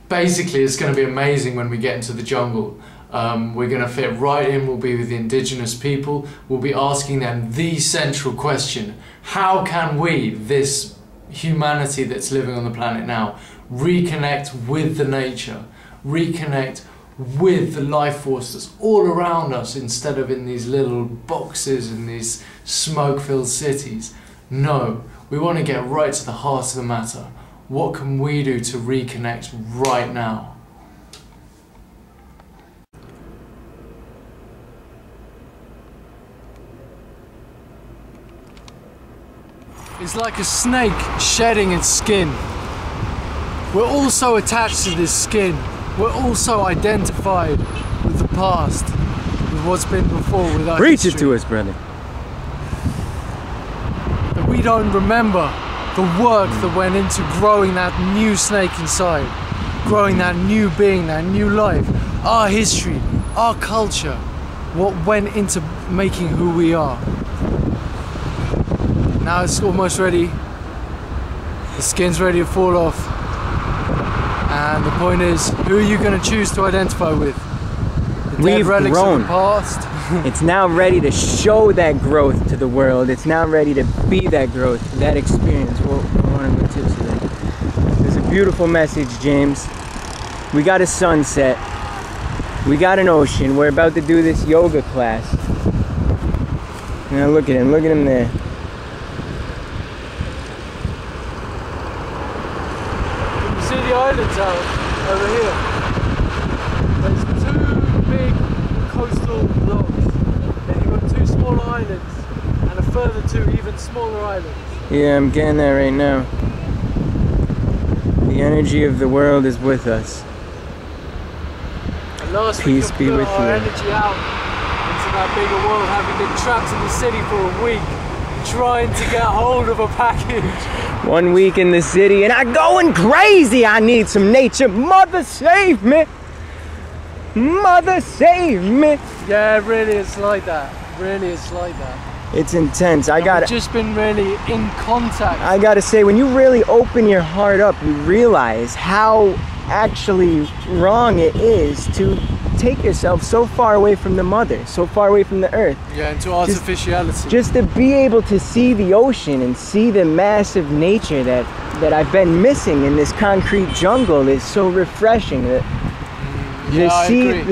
basically it's going to be amazing when we get into the jungle. We're going to fit right in, we'll be with the indigenous people, we'll be asking them the central question: how can we, this humanity that's living on the planet now, reconnect with the nature, reconnect with the life force that's all around us instead of in these little boxes and these smoke-filled cities? No, we want to get right to the heart of the matter. What can we do to reconnect right now? It's like a snake shedding its skin. We're all so attached to this skin. We're also identified with the past, with what's been before, with our Preach history. it to us, brother. That we don't remember the work that went into growing that new snake inside, growing that new being, that new life, our history, our culture, what went into making who we are. Now it's almost ready, the skin's ready to fall off, and the point is, who are you going to choose to identify with? The dead relics grown. of the past? It's now ready to show that growth to the world. It's now ready to be that growth, that experience. We'll want to go tips today. There's a beautiful message, James. We got a sunset. We got an ocean. We're about to do this yoga class. Now look at him there. See the islands out over here. There's two big coastal blocks. Then you've got two smaller islands and a further two even smaller islands. Yeah, I'm getting there right now. The energy of the world is with us. And last Peace week be we put with our you. energy out into that bigger world, having been trapped in the city for a week, trying to get hold of a package. 1 week in the city and I'm going crazy. I need some nature. Mother save me. Mother save me. Yeah, really it's like that. Really it's like that. It's intense. We've just been really in contact. I gotta say, when you really open your heart up, you realize how actually wrong it is to take yourself so far away from the mother, so far away from the earth. Yeah, into artificiality. Just to be able to see the ocean and see the massive nature that I've been missing in this concrete jungle is so refreshing. The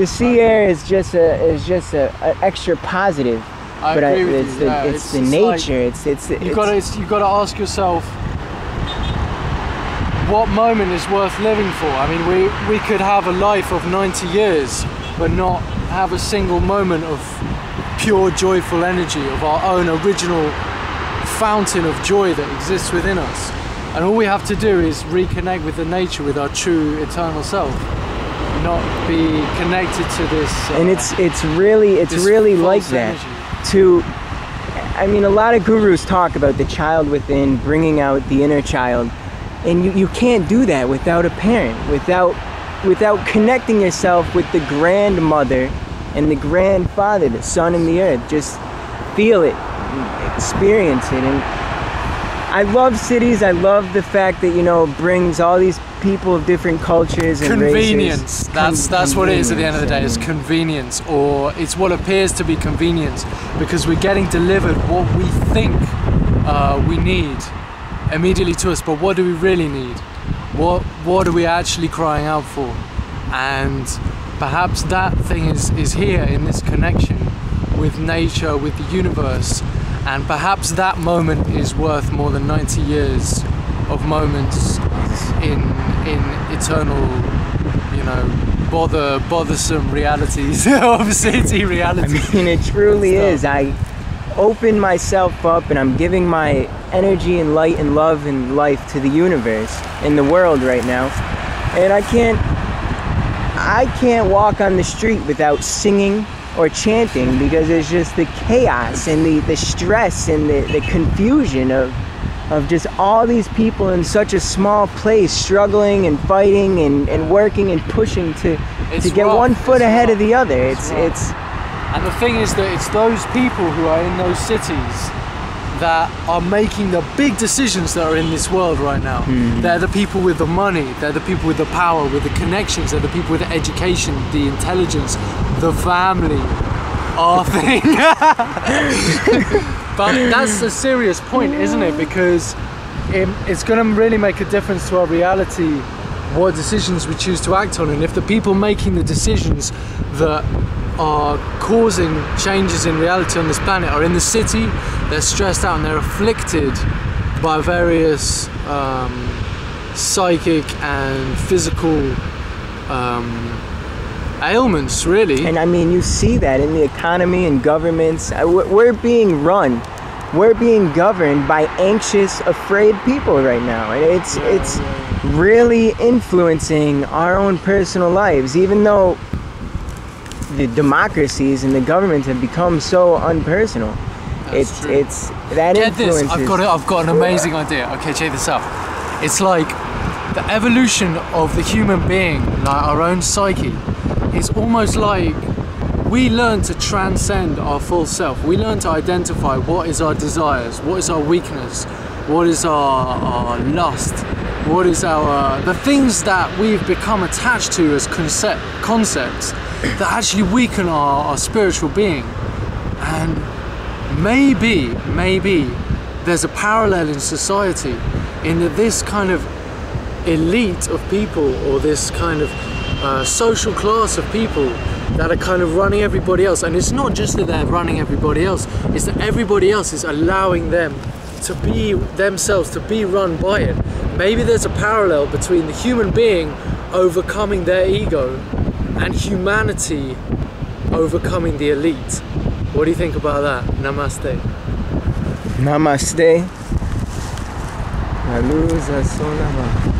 sea air is just a extra positive. I agree with you. It's the nature. You gotta ask yourself, what moment is worth living for? I mean, we could have a life of 90 years, but not have a single moment of pure joyful energy, of our own original fountain of joy that exists within us. And all we have to do is reconnect with the nature, with our true eternal self, not be connected to this. And it's really like that. Energy. I mean, a lot of gurus talk about the child within, bringing out the inner child, and you can't do that without a parent, without connecting yourself with the grandmother and the grandfather, the sun and the earth. Just feel it, experience it. And I love cities. I love the fact that, you know, it brings all these people of different cultures and convenience. races. That's what it is at the end of the day. It's convenience, or it's what appears to be convenience, because we're getting delivered what we think we need immediately to us. But what do we really need? What are we actually crying out for? And perhaps that thing is here in this connection with nature, with the universe. And perhaps that moment is worth more than 90 years of moments in eternal, you know, bothersome realities of city reality. I mean, it truly is. I open myself up and I'm giving my energy and light and love and life to the universe and the world right now. And I can't walk on the street without singing or chanting, because it's just the chaos and the stress and the confusion of just all these people in such a small place, struggling and fighting and working and pushing to get one foot ahead of the other. And the thing is that it's those people who are in those cities that are making the big decisions that are in this world right now. They're the people with the money, they're the people with the power, with the connections, they're the people with the education, the intelligence, the family, our thing. But that's a serious point, isn't it? Because it's going to really make a difference to our reality, what decisions we choose to act on. And if the people making the decisions that are causing changes in reality on this planet are in the city, they're stressed out and they're afflicted by various psychic and physical ailments, really. And I mean, you see that in the economy and governments. We're being run, we're being governed by anxious, afraid people right now, and it's really influencing our own personal lives, even though the democracies and the governments have become so unpersonal. It's that influences. Get this, I've got an amazing idea. Okay, check this out. It's like the evolution of the human being, like our own psyche. It's almost like we learn to transcend our full self. We learn to identify what is our desires, what is our weakness, what is our lust, what is the things that we've become attached to as concepts that actually weaken our spiritual being. And maybe there's a parallel in society in that this kind of elite of people, or this kind of social class of people that are kind of running everybody else. And it's not just that they're running everybody else, it's that everybody else is allowing them to be themselves, to be run by it. Maybe there's a parallel between the human being overcoming their ego and humanity overcoming the elite. What do you think about that? Namaste. Namaste. La luz asoma.